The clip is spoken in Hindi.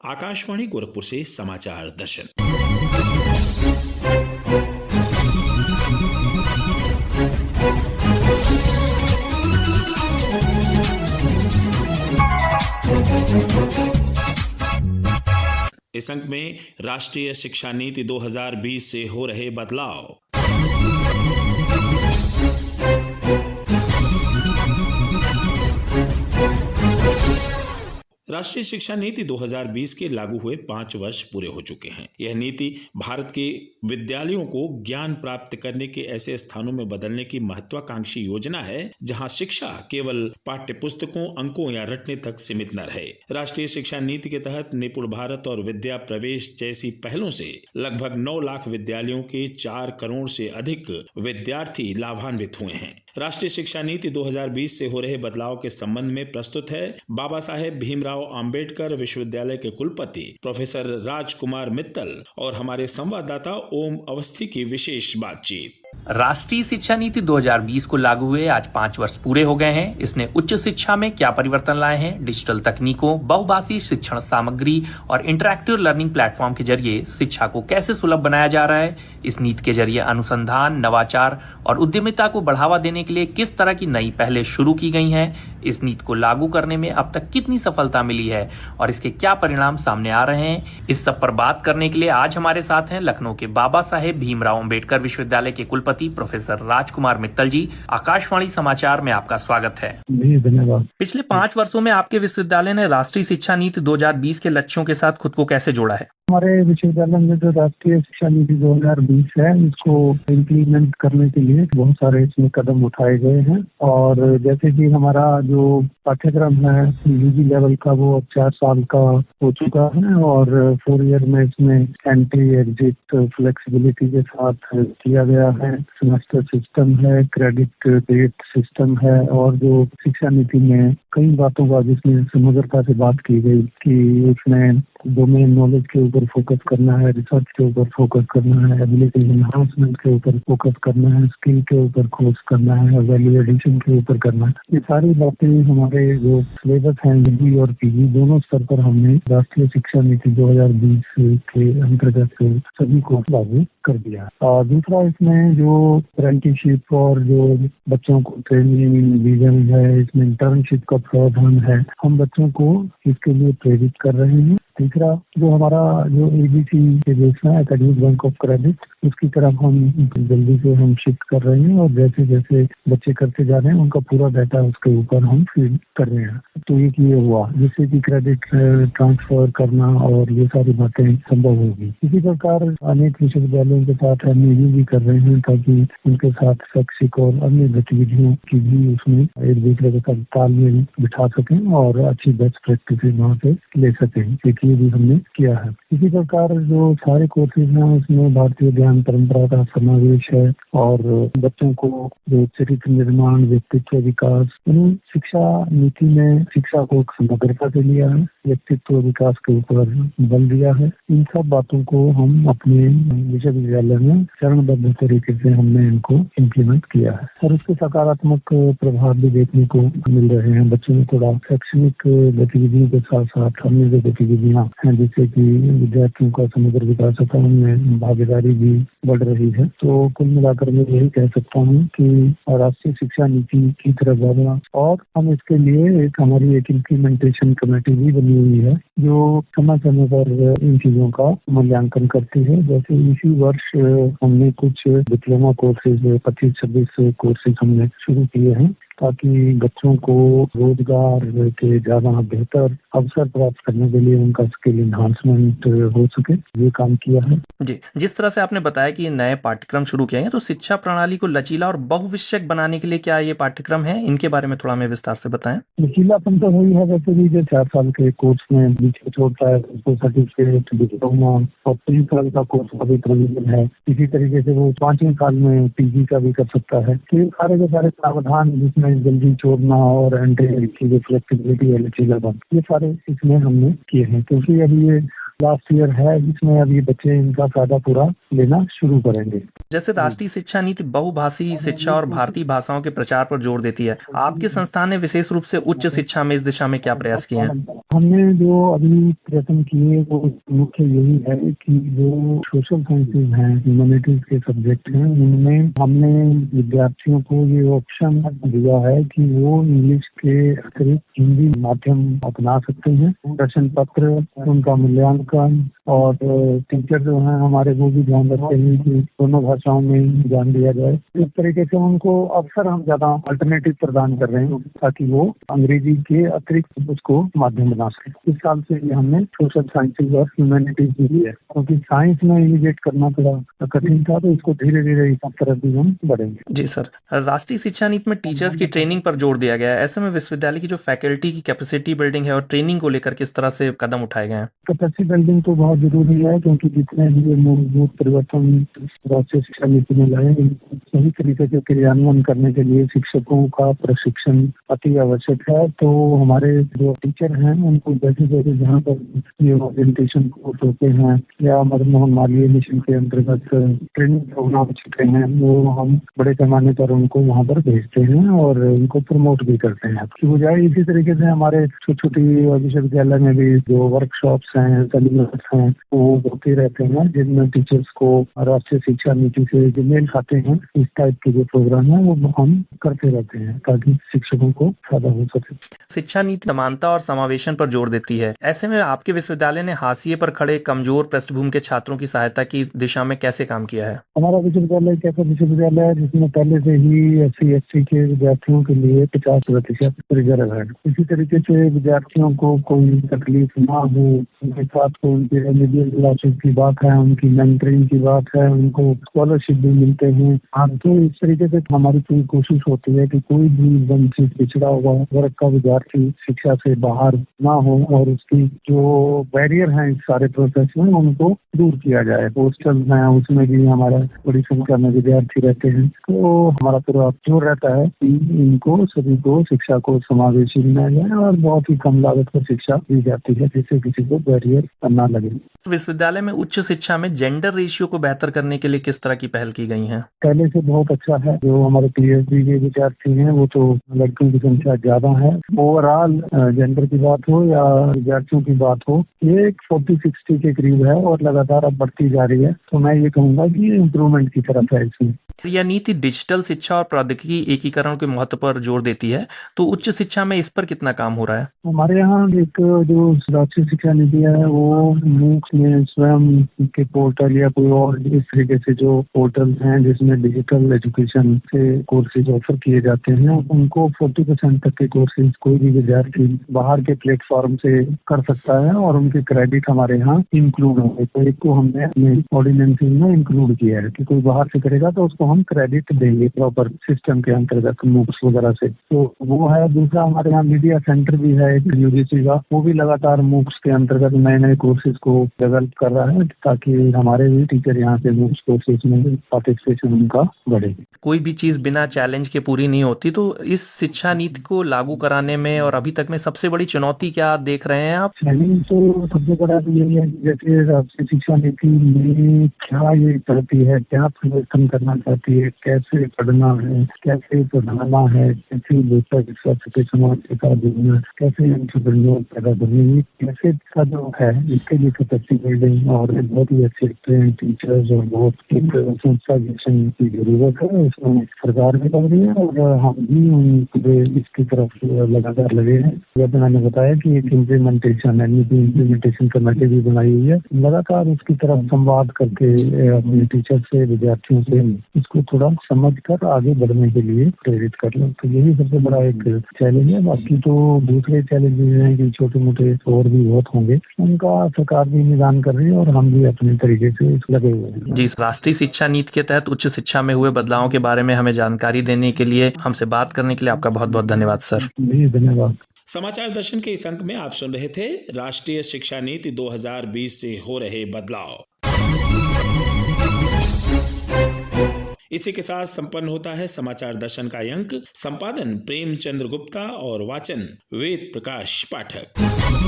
आकाशवाणी गोरखपुर से समाचार दर्शन। इस अंक में राष्ट्रीय शिक्षा नीति 2020 से हो रहे बदलाव। राष्ट्रीय शिक्षा नीति 2020 के लागू हुए 5 वर्ष पूरे हो चुके हैं। यह नीति भारत के विद्यालयों को ज्ञान प्राप्त करने के ऐसे स्थानों में बदलने की महत्वाकांक्षी योजना है जहां शिक्षा केवल पाठ्य पुस्तकों, अंकों या रटने तक सीमित न रहे। राष्ट्रीय शिक्षा नीति के तहत निपुण भारत और विद्या प्रवेश जैसी पहलों से लगभग 9 लाख विद्यालयों के 4 करोड़ से अधिक विद्यार्थी लाभान्वित हुए हैं। राष्ट्रीय शिक्षा नीति 2020 से हो रहे बदलाव के संबंध में प्रस्तुत है बाबा साहेब भीमराव अंबेडकर विश्वविद्यालय के कुलपति प्रोफेसर राजकुमार मित्तल और हमारे संवाददाता ओम अवस्थी की विशेष बातचीत। राष्ट्रीय शिक्षा नीति 2020 को लागू हुए आज 5 वर्ष पूरे हो गए हैं। इसने उच्च शिक्षा में क्या परिवर्तन लाए हैं? डिजिटल तकनीकों, बहुभाषी शिक्षण सामग्री और इंटरैक्टिव लर्निंग प्लेटफॉर्म के जरिए शिक्षा को कैसे सुलभ बनाया जा रहा है? इस नीति के जरिए अनुसंधान, नवाचार और उद्यमिता को बढ़ावा देने के लिए किस तरह की नई पहलें शुरू की गई हैं? इस नीति को लागू करने में अब तक कितनी सफलता मिली है और इसके क्या परिणाम सामने आ रहे हैं? इस सब पर बात करने के लिए आज हमारे साथ हैं लखनऊ के बाबा साहेब भीमराव अंबेडकर विश्वविद्यालय के कुलपति प्रोफेसर राजकुमार मित्तल जी। आकाशवाणी समाचार में आपका स्वागत है। धन्यवाद। पिछले 5 वर्षों में आपके विश्वविद्यालय ने राष्ट्रीय शिक्षा नीति 2020 के लक्ष्यों के साथ खुद को कैसे जोड़ा है? हमारे विश्वविद्यालय में जो राष्ट्रीय शिक्षा नीति 2020 है, इसको इम्प्लीमेंट करने के लिए बहुत सारे इसमें कदम उठाए गए हैं। और जैसे कि हमारा जो पाठ्यक्रम है यूजी लेवल का, वो अब 4 साल का हो चुका है और 4 ईयर में इसमें एंट्री एग्जिट फ्लेक्सिबिलिटी के साथ किया गया है। सेमेस्टर सिस्टम है, क्रेडिट बेस्ड सिस्टम है और जो शिक्षा नीति में कई बातों का जिसमें समग्रता से बात की गई कि उसमें डोमेन नॉलेज के ऊपर फोकस करना है, रिसर्च के ऊपर फोकस करना है, एबिलिटी एनहांसमेंट के ऊपर फोकस करना है, स्किल के ऊपर खोज करना है, वैल्यू एडिशन के ऊपर करना है। ये सारी बातें हमारे जो सिलेबस हैं यूजी और पीजी दोनों स्तर पर हमने राष्ट्रीय शिक्षा नीति 2020 के अंतर्गत सभी को लागू कर दिया। और दूसरा इसमें जो अप्रेंटिसशिप और जो बच्चों को ट्रेनिंग दी गई है, इसमें इंटर्नशिप का प्रावधान है। हम बच्चों को इसके लिए प्रेरित कर रहे हैं। तीसरा जो हमारा जो एबीसी के देश है, एकेडमिक बैंक ऑफ क्रेडिट, उसकी तरफ हम जल्दी से हम शिफ्ट कर रहे हैं और जैसे जैसे बच्चे करते जा रहे हैं उनका पूरा डाटा उसके ऊपर हम फीड कर रहे हैं। तो ये हुआ जिससे कि क्रेडिट ट्रांसफर करना और ये सारी बातें संभव होगी। इसी प्रकार अनेक विश्वविद्यालयों के साथ हम ये भी कर रहे हैं ताकि उनके साथ शैक्षिक और अन्य गतिविधियों की भी उसमें एक दूसरे के साथ तालमेल बिठा सकें और अच्छी बेस्ट प्रैक्टिस वहाँ से ले सकें। ये भी हमने किया है। इसी प्रकार जो सारे कोर्सेज हैं उसमें भारतीय ज्ञान परंपरा का समावेश है और बच्चों को जो चरित्र निर्माण, व्यक्तित्व विकास, शिक्षा नीति में शिक्षा को समग्रता से लिया है, व्यक्तित्व विकास के ऊपर बल दिया है। इन सब बातों को हम अपने विश्वविद्यालय में चरणबद्ध तरीके से हमने इनको इम्प्लीमेंट किया है और उसके सकारात्मक प्रभाव भी देखने को मिल रहे हैं। बच्चों में थोड़ा शैक्षणिक गतिविधियों के साथ साथ अन्य जो गतिविधियां हैं जिससे कि विद्यार्थियों का समग्र विकास होता है, उनमें भागीदारी भी बढ़ रही है। तो कुल मिलाकर मैं यही कह सकता हूँ कि राष्ट्रीय शिक्षा नीति की तरफ बढ़ना और हम इसके लिए हमारी एक इम्प्लीमेंटेशन कमेटी भी बनी हुई है जो समय समय पर इन चीजों का मूल्यांकन करती है। जैसे इसी वर्ष हमने कुछ डिप्लोमा कोर्सेज 25-26 कोर्सेज हमने शुरू किए हैं ताकि बच्चों को रोजगार के ज्यादा बेहतर अवसर प्राप्त करने के लिए उनका स्किल एनहांसमेंट हो सके, ये काम किया है। जी, जिस तरह से आपने बताया कि नए पाठ्यक्रम शुरू किए हैं, तो शिक्षा प्रणाली को लचीला और बहुविषयक बनाने के लिए क्या ये पाठ्यक्रम है? इनके बारे में थोड़ा हमें विस्तार से बताएं। लचीलापन तो वही है वैसे भी जो 4 साल के कोर्स में बीच में छोड़ता है उसको सर्टिफिकेट, डिप्लोमा और 3 साल का कोर्स अभी प्रोविजन है। इसी तरीके से वो 5वें साल में पीजी का भी कर सकता है। तो सारे के सारे प्रावधान जिसमें जल्दी छोड़ना और एंट्री की जो फ्लेक्सिबिलिटी है, लचीलापन, ये सारे इसमें हमने किए हैं क्योंकि अभी ये लास्ट ईयर है जिसमें अभी बच्चे इनका फायदा पूरा लेना शुरू करेंगे। जैसे राष्ट्रीय शिक्षा नीति बहुभाषी शिक्षा और भारतीय भाषाओं के प्रचार पर जोर देती है, आपके संस्थान ने विशेष रूप से उच्च शिक्षा में इस दिशा में क्या प्रयास किए हैं? हमने जो अभी प्रयत्न किए वो मुख्य यही है कि जो सोशल साइंसेज हैं, ह्यूमैनिटीज के सब्जेक्ट हैं, उनमें हमने विद्यार्थियों को ये ऑप्शन दिया है कि वो इंग्लिश के अतिरिक्त हिंदी माध्यम अपना सकते हैं। प्रश्न पत्र, उनका मूल्यांकन और टीचर जो हैं हमारे वो भी ध्यान रखते हैं कि दोनों भाषाओं में ध्यान दिया जाए। इस तरीके से उनको अवसर हम ज्यादा अल्टरनेटिव प्रदान कर रहे हैं ताकि वो अंग्रेजी के अतिरिक्त उसको माध्यम बना सके। इस साल से ये हमने सोशल साइंसेज और ह्यूमैनिटीज भी है, क्योंकि साइंस में इनिशिएट करना थोड़ा कठिन था, तो इसको धीरे धीरे इस तरफ भी हम बढ़ेंगे। जी सर, राष्ट्रीय शिक्षा नीति में टीचर्स की ट्रेनिंग पर जोर दिया गया है। ऐसे में विश्वविद्यालय की जो फैकल्टी की कैपेसिटी बिल्डिंग है और ट्रेनिंग को लेकर किस तरह से कदम उठाए गए हैं? कैपेसिटी बिल्डिंग तो बहुत जरूरी है, क्योंकि जितने भी ये मूलभूत परिवर्तन राष्ट्रीय शिक्षा नीति में लाए, सही तरीके से क्रियान्वयन करने के लिए शिक्षकों का प्रशिक्षण अति आवश्यक है। तो हमारे जो टीचर हैं उनको जैसे जैसे जहाँ पर ये ओरिएंटेशन कोर्स होते हैं या मदन मोहन मालवीय मिशन के अंतर्गत ट्रेनिंग प्रोग्राम चलते हैं, वो हम बड़े पैमाने पर उनको वहाँ पर भेजते हैं और उनको प्रमोट भी करते हैं। की बजाय इसी तरीके से हमारे छोटी छोटी विश्वविद्यालय में भी जो वर्कशॉप्स हैं, सेमिनार्स हैं, वो होते रहते हैं, जिनमें टीचर्स को राष्ट्रीय शिक्षा नीति से जो मेल खाते हैं, इस टाइप के जो प्रोग्राम है वो हम करते रहते हैं ताकि शिक्षकों को फायदा हो सके। शिक्षा नीति समानता और समावेशन पर जोर देती है। ऐसे में आपके विश्वविद्यालय ने हाशिए पर खड़े कमजोर पृष्ठभूमि के छात्रों की सहायता की दिशा में कैसे काम किया है? हमारा विश्वविद्यालय एक ऐसा विश्वविद्यालय है जिसमें पहले से ही SC/ST के विद्यार्थियों के लिए 50% रिजर्व है। इसी तरीके से विद्यार्थियों को कोई तकलीफ ना हो, उनके साथ को उनकी रेमेडियल क्लासेस की बात है, उनकी मेंटरिंग की बात है, उनको स्कॉलरशिप भी मिलते हैं। तो इस तरीके से हमारी पूरी कोशिश होती है कि कोई भी वंचित पिछड़ा हुआ वर्ग का विद्यार्थी शिक्षा से बाहर ना हो और उसकी जो बैरियर है इस सारे प्रोसेस में उनको दूर किया जाए। हॉस्टल है, उसमें भी हमारा बड़ी संख्या में विद्यार्थी रहते हैं, तो हमारा पूरा जोर रहता है कि इनको सभी को शिक्षा को समावेशी बनाया जाए और बहुत ही कम लागत पर शिक्षा दी जाती है जिससे किसी को बैरियर ना लगे। विश्वविद्यालय में उच्च शिक्षा में जेंडर रेशियो को बेहतर करने के लिए किस तरह की पहल की गई है? पहले से बहुत अच्छा है। जो हमारे PhD के विद्यार्थी हैं वो तो लड़कियों की संख्या ज्यादा है। ओवरऑल जेंडर की बात हो या विद्यार्थियों की बात हो, ये 40-60 के करीब है और लगातार अब बढ़ती जा रही है। तो मैं ये कहूँगा कि इम्प्रूवमेंट की तरफ है इसमें। यह नीति डिजिटल शिक्षा और प्रौद्योगिकी एकीकरण के महत्व पर जोर देती है, तो उच्च शिक्षा में इस पर कितना काम हो रहा है? हमारे यहाँ एक जो राष्ट्रीय शिक्षा नीति है वो MOOCs में स्वयं के पोर्टल या कोई और इस तरीके से जो पोर्टल हैं जिसमें डिजिटल एजुकेशन से कोर्सेज ऑफर किए जाते हैं, उनको 40% तक के कोर्सेज कोई भी विद्यार्थी बाहर के प्लेटफॉर्म से कर सकता है और उनके क्रेडिट हमारे यहाँ इंक्लूड होंगे। तो एक को हमने अपने ऑर्डिनेंस में इंक्लूड किया है कि कोई बाहर से करेगा तो उसको हम क्रेडिट देंगे प्रॉपर सिस्टम के अंतर्गत MOOCs वगैरह से। तो वो है। दूसरा हमारे यहाँ मीडिया सेंटर भी है एक UGC का, वो भी लगातार MOOCs के अंतर्गत नए नए कोर्सेज को डेवलप कर रहा है ताकि हमारे भी टीचर यहाँ से MOOCs कोर्सेज में पार्टिसिपेशन उनका बढ़े। कोई भी चीज बिना चैलेंज के पूरी नहीं होती, तो इस शिक्षा नीति को लागू कराने में और अभी तक में सबसे बड़ी चुनौती क्या देख रहे हैं आप? चैलेंज तो सबसे बड़ा तो यही है, जैसे राष्ट्रीय शिक्षा नीति में क्या ये करती है, क्या परिवर्तन करना चाहती है, कैसे पढ़ना है, कैसे पढ़ाना है, कैसे बेहतर स्वास्थ्य के समाज के साथ जुड़ना, कैसे एंटरप्रेन्योर पैदा करनी, कैसे का जो है इसके लिए कैपेसिटी बिल्डिंग और बहुत ही अच्छे ट्रेन टीचर्स और बहुत संस्था की जरूरत है। इसमें सरकार भी लग रही है और हम भी इसकी तरफ लगातार लगे हैं। जैसे मैंने बताया कि एक इम्प्लीमेंटेशन कमेटी भी बनाई हुई है, लगातार उसकी तरफ संवाद करके अपने टीचर से, विद्यार्थियों से इसको थोड़ा समझ कर आगे बढ़ने के लिए प्रेरित कर लो। तो यही सबसे बड़ा एक चैलेंज है। बाकी तो दूसरे चैलेंजेस हैं कि छोटे मोटे और भी बहुत होंगे, उनका सरकार भी निदान कर रही है और हम भी अपने तरीके से लगे हुए हैं। जी, राष्ट्रीय शिक्षा नीति के तहत उच्च शिक्षा में हुए बदलावों के बारे में हमें जानकारी देने के लिए, हमसे बात करने के लिए आपका बहुत बहुत धन्यवाद सर। जी धन्यवाद। समाचार दर्शन के इस अंक में आप सुन रहे थे राष्ट्रीय शिक्षा नीति 2020 से हो रहे बदलाव। इसी के साथ संपन्न होता है समाचार दर्शन का अंक। संपादन प्रेमचंद्र गुप्ता और वाचन वेद प्रकाश पाठक।